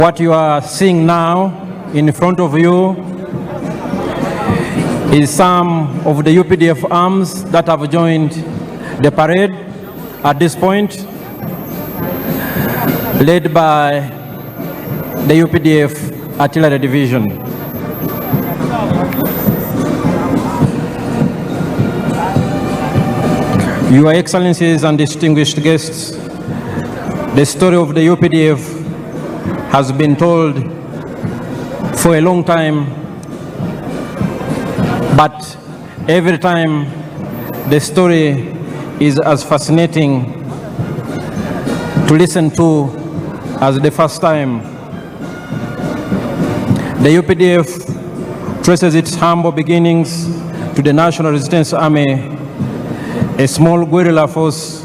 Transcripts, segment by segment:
What you are seeing now in front of you is some of the UPDF arms that have joined the parade at this point, led by the UPDF Artillery Division. Your Excellencies and distinguished guests, the story of the UPDF has been told for a long time, but every time the story is as fascinating to listen to as the first time. The UPDF traces its humble beginnings to the National Resistance Army, a small guerrilla force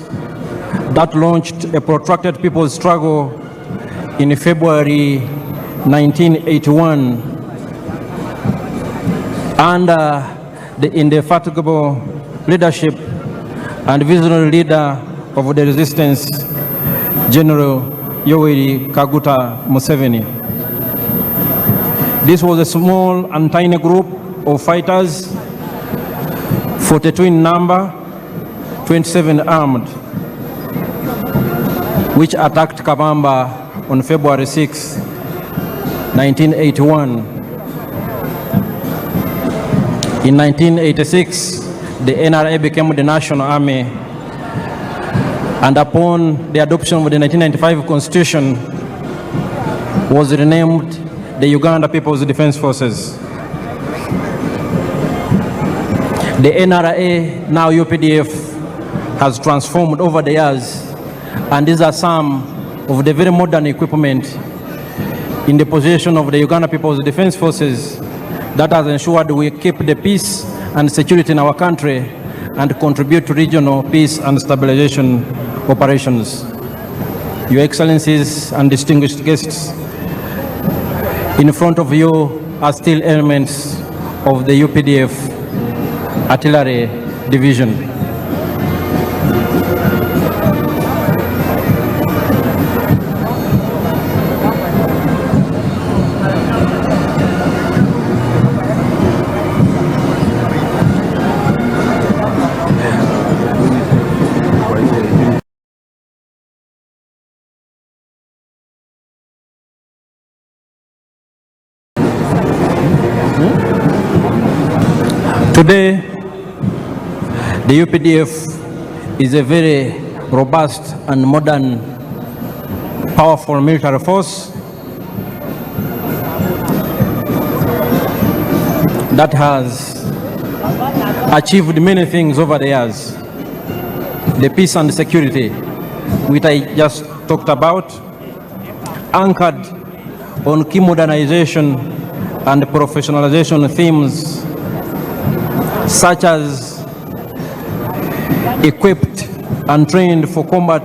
that launched a protracted people's struggle in February 1981 under the indefatigable leadership and visionary leader of the resistance, General Yoweri Museveni. This was a small and tiny group of fighters, 42 in number, 27 armed, which attacked Kabamba on February 6, 1981. In 1986, the NRA became the National Army, and upon the adoption of the 1995 Constitution, was renamed the Uganda People's Defense Forces. The NRA, now UPDF, has transformed over the years, and these are some of the very modern equipment in the possession of the Uganda People's Defense Forces that has ensured we keep the peace and security in our country and contribute to regional peace and stabilization operations. Your Excellencies and distinguished guests, in front of you are still elements of the UPDF Artillery Division. Today, the UPDF is a very robust and modern, powerful military force that has achieved many things over the years. The peace and security, which I just talked about, anchored on key modernization and professionalization themes such as equipped and trained for combat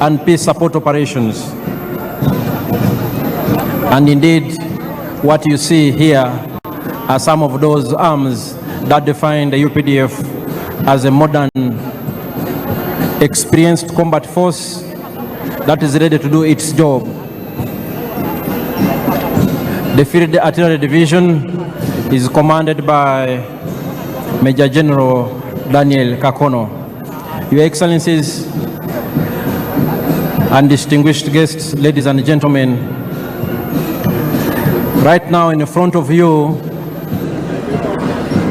and peace support operations. And indeed, what you see here are some of those arms that define the UPDF as a modern, experienced combat force that is ready to do its job. The Field Artillery Division is commanded by Major General Daniel Kakono. Your Excellencies and distinguished guests, ladies and gentlemen, right now in front of you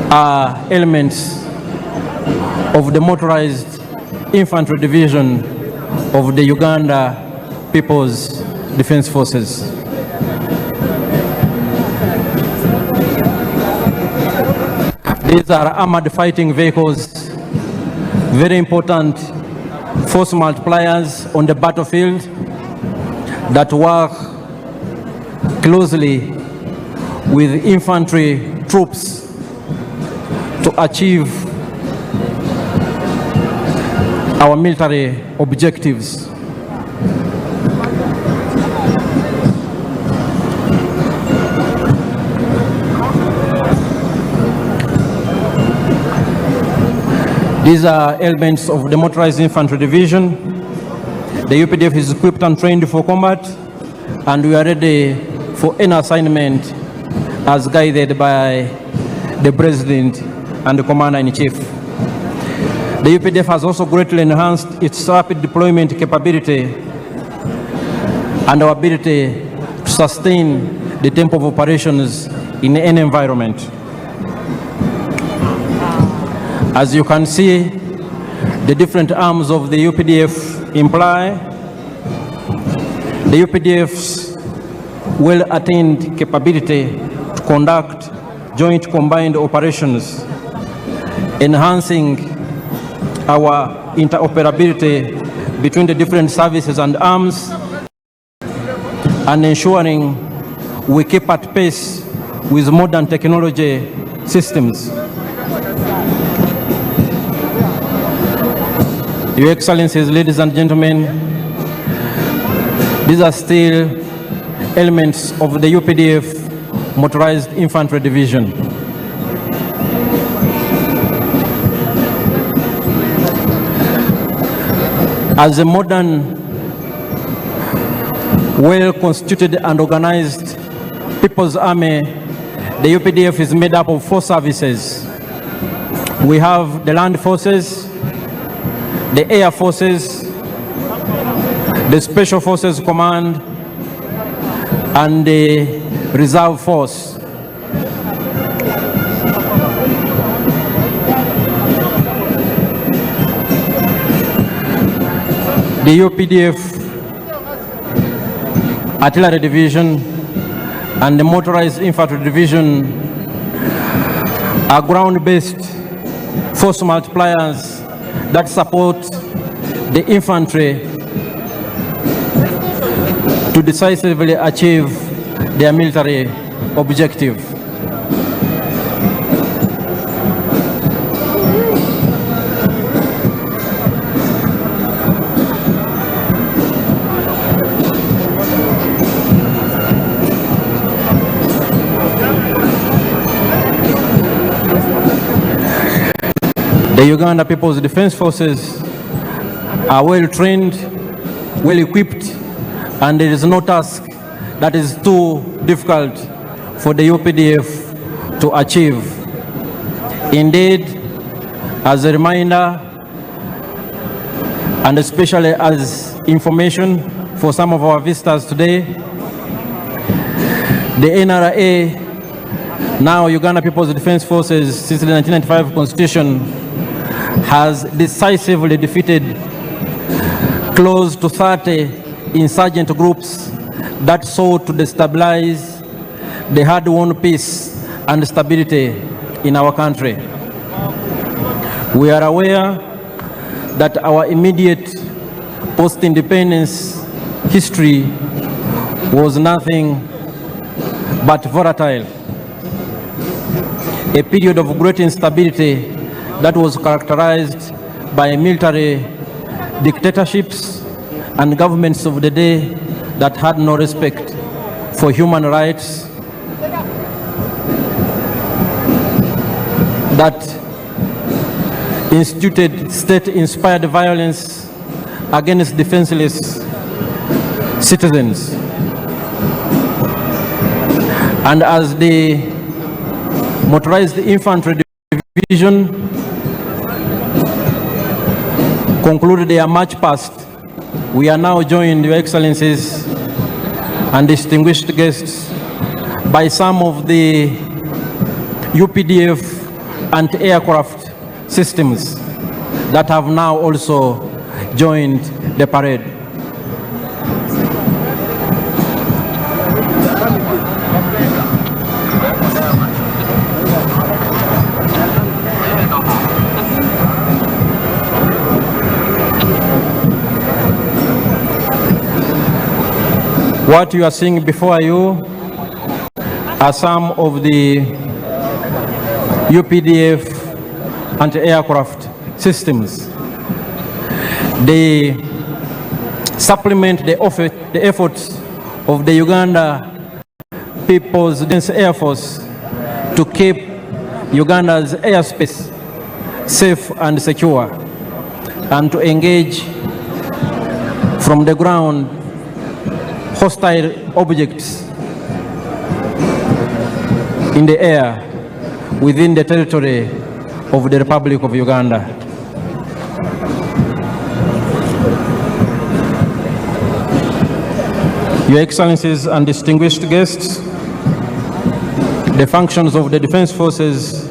are elements of the Motorized Infantry Division of the Uganda People's Defense Forces. These are armored fighting vehicles, very important force multipliers on the battlefield that work closely with infantry troops to achieve our military objectives. These are elements of the Motorized Infantry Division. The UPDF is equipped and trained for combat and we are ready for any assignment as guided by the President and the Commander-in-Chief. The UPDF has also greatly enhanced its rapid deployment capability and our ability to sustain the tempo of operations in any environment. As you can see, the different arms of the UPDF imply the UPDF's well-attained capability to conduct joint combined operations, enhancing our interoperability between the different services and arms, and ensuring we keep at pace with modern technology systems. Your Excellencies, ladies and gentlemen, these are still elements of the UPDF Motorized Infantry Division. As a modern, well-constituted and organized People's Army, the UPDF is made up of 4 services. We have the Land Forces, the Air Forces, the Special Forces Command, and the Reserve Force. The UPDF Artillery Division and the Motorized Infantry Division are ground-based force multipliers that support the infantry to decisively achieve their military objective. The Uganda People's Defense Forces are well trained, well equipped, and there is no task that is too difficult for the UPDF to achieve. Indeed, as a reminder, and especially as information for some of our visitors today, the NRA, now Uganda People's Defense Forces, since the 1995 Constitution, has decisively defeated close to 30 insurgent groups that sought to destabilize the hard-won peace and stability in our country. We are aware that our immediate post-independence history was nothing but volatile, a period of great instability that was characterized by military dictatorships and governments of the day that had no respect for human rights, that instituted state-inspired violence against defenseless citizens. And as the Motorized Infantry Division concluded their march past, we are now joined, Your Excellencies and distinguished guests, by some of the UPDF anti-aircraft systems that have now also joined the parade. What you are seeing before you are some of the UPDF anti-aircraft systems. They supplement the efforts of the Uganda People's Defense Air Force to keep Uganda's airspace safe and secure, and to engage from the ground hostile objects in the air within the territory of the Republic of Uganda. Your Excellencies and distinguished guests, the functions of the Defense Forces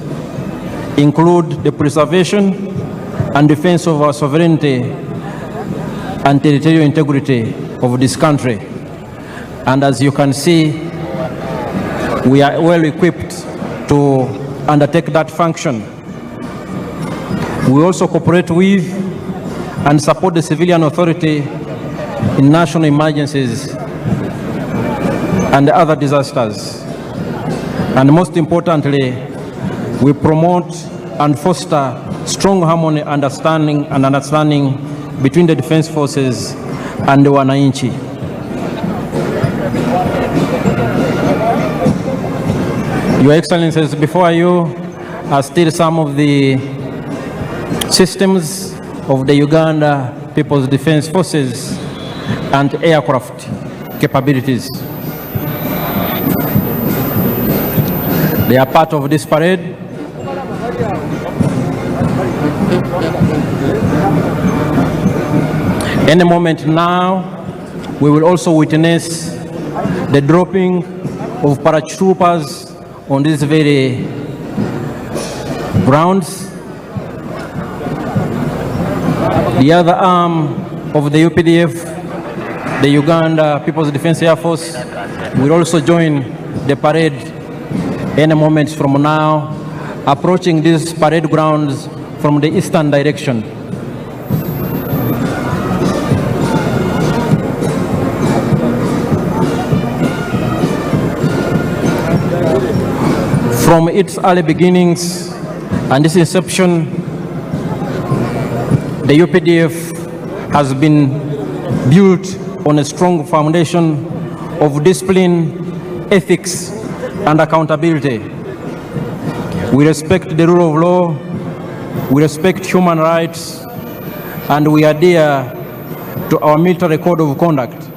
include the preservation and defense of our sovereignty and territorial integrity of this country. And as you can see, we are well equipped to undertake that function. We also cooperate with and support the civilian authority in national emergencies and other disasters. And most importantly, we promote and foster strong harmony, understanding between the Defense Forces and the wananchi. Your Excellencies, before you are still some of the systems of the Uganda People's Defense Forces and aircraft capabilities. They are part of this parade. Any moment now, we will also witness the dropping of paratroopers on these very grounds. The other arm of the UPDF, the Uganda People's Defense Air Force, will also join the parade any moment from now, approaching these parade grounds from the eastern direction. From its early beginnings and its inception, the UPDF has been built on a strong foundation of discipline, ethics, and accountability. We respect the rule of law, we respect human rights, and we adhere to our military code of conduct.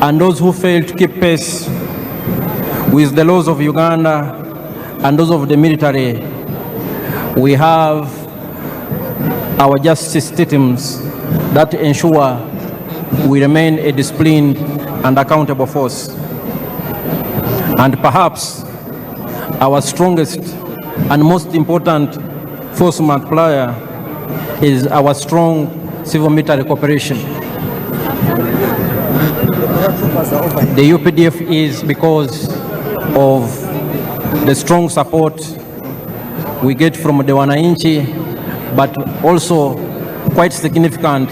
And those who fail to keep pace with the laws of Uganda and those of the military, we have our justice systems that ensure we remain a disciplined and accountable force. And perhaps our strongest and most important force multiplier is our strong civil-military cooperation. The UPDF is because of the strong support we get from the wananchi, but also quite significant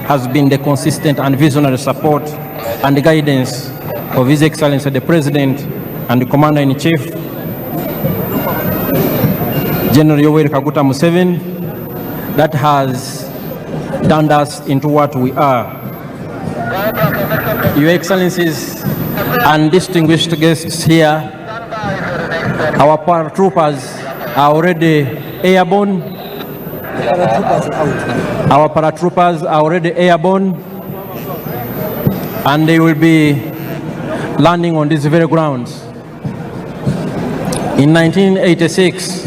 has been the consistent and visionary support and the guidance of His Excellency the President and the Commander-in-Chief, General Yoweri Museveni, that has turned us into what we are. Your Excellencies and distinguished guests here, our paratroopers are already airborne. Our paratroopers are already airborne, and they will be landing on these very grounds. In 1986,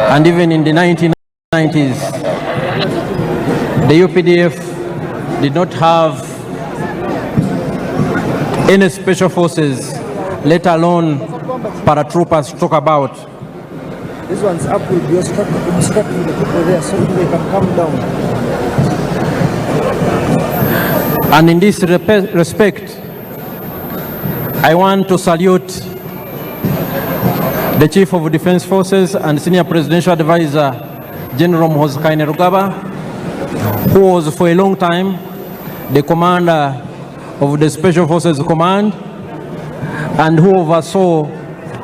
and even in the 1990s, the UPDF did not have any special forces, let alone paratroopers to talk about. This one's up will be obstructing the people there so they can come down. And in this respect, I want to salute the Chief of Defense Forces and Senior Presidential Advisor, General Muhoozi Kainerugaba, who was for a long time the commander of the Special Forces Command and who oversaw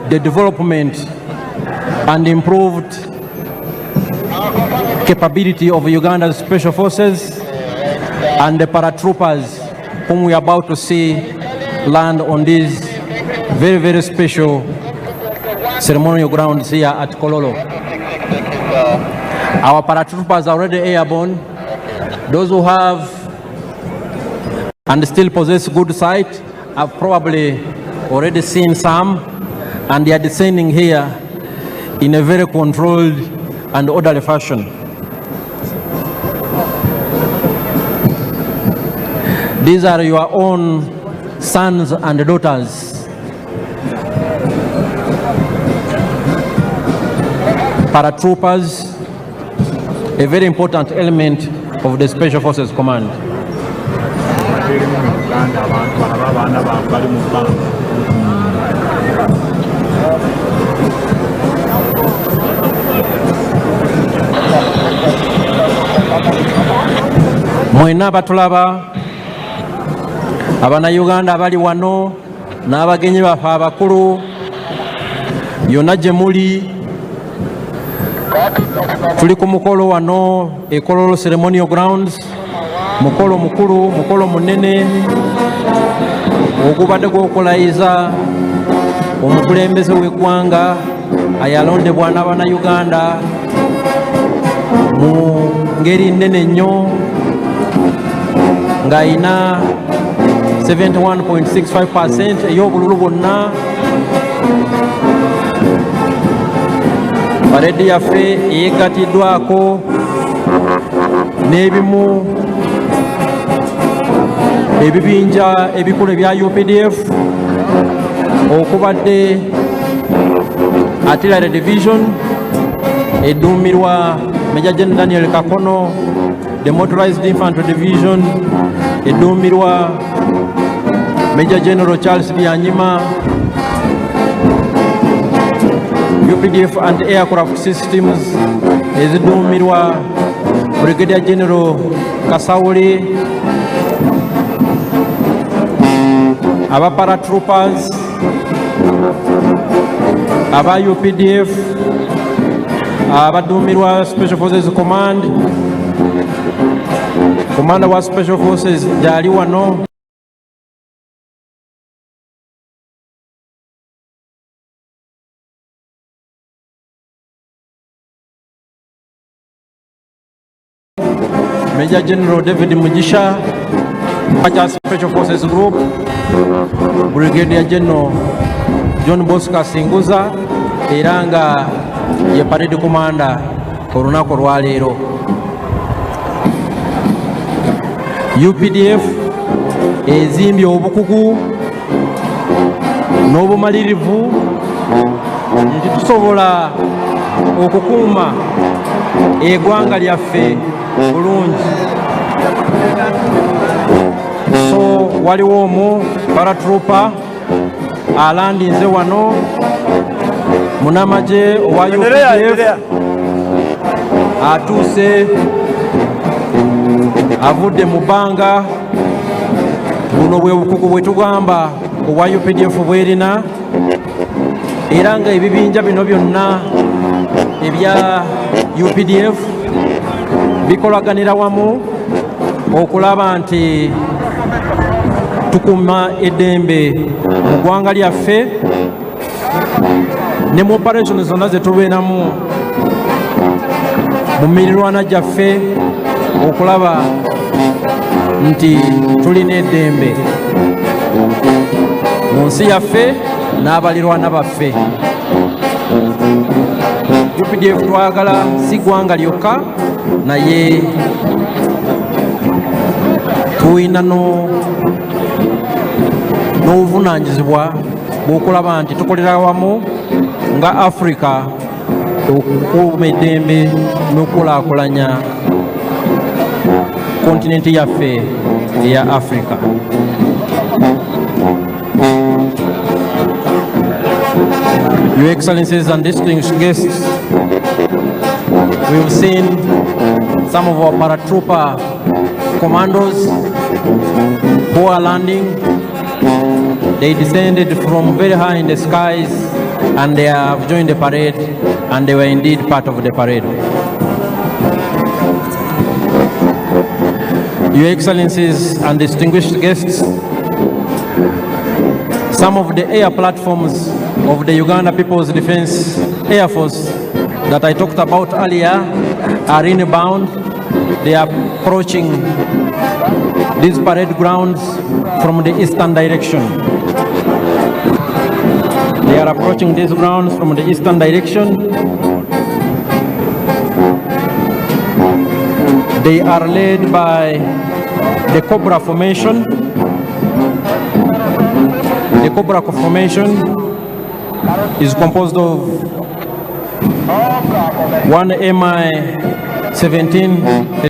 the development and improved capability of Uganda's Special Forces and the paratroopers whom we are about to see land on these very, very special ceremonial grounds here at Kololo. Our paratroopers are already airborne. Those who have and still possess good sight. I've probably already seen some, and they are descending here in a very controlled and orderly fashion. These are your own sons and daughters. Paratroopers, a very important element of the Special Forces Command. Mwena batulaba Abannayuganda abali wano n'abagenyi baffe abakulu yonna gye muli, tuli ku mukolo wano e Kololo Ceremonial Grounds, mukolo mukulu, mukolo munene ogubadde gw'okulayiza omukulembeze w'eggwanga ayalondebwa n'Abannayuganda mu ngeri nnene nnyo ng'ayina 71.65% ey'obululu bwonna. Paredi yaffe eyeggatiddwako n'ebimu ebibinja ebikulu ebya UPDF okubadde Artillery Division edduumirwa Major General Daniel Kakono, the Motorized Infantry Division edduumirwa Major General Charles Byanyima, UPDF and Aircraft Systems ezidduumirwa Brigadier General Kasawuli, aba Paratroopers, aba UPDF, abadduumirwa Special Forces Command, Commander wa Special Forces gyali wano. Major General David Mugisha, Special Forces Group, Brigadier General John Bosco Singuza, era nga ye Parade Commander olunaku olwaleero. UPDF ezimbye obukugu n'obumalirivu nti tusobola okukuuma eggwanga lyaffe bulungi. So waliwo omu Paratrooper alandinze wano munamagye owa UPDF atuuse avudde mu bbanga. Buno bwe bukugu bwe tugamba obwa UPDF bwerina, era nga ebibinja bino byonna ebya UPDF bikolaganira wamu okulaba nti tukuuma eddembe mu ggwanga lyaffe ne mu operation zonna ze tubeeramu mu mirirwana gyaffe okulaba nti tulina eddembe mu nsi yaffe n'abalirwana baffe. UPDF twagala si ggwanga lyokka, naye tulina n'obuvunaanyizibwa bw'okulaba nti tukolera wamu nga Africa okukuuma eddembe n'okulaakulanya kontinenti yaffe eya Africa. Your Excellencies and distinguished guests, we've seen some of our paratrooper commandos who are landing. They descended from very high in the skies and they have joined the parade, and they were indeed part of the parade. Your Excellencies and distinguished guests, some of the air platforms of the Uganda People's Defense Air Force that I talked about earlier are inbound. They are approaching these parade grounds from the eastern direction. They are approaching these grounds from the eastern direction. They are led by the Cobra formation. The Cobra formation is composed of one MI-17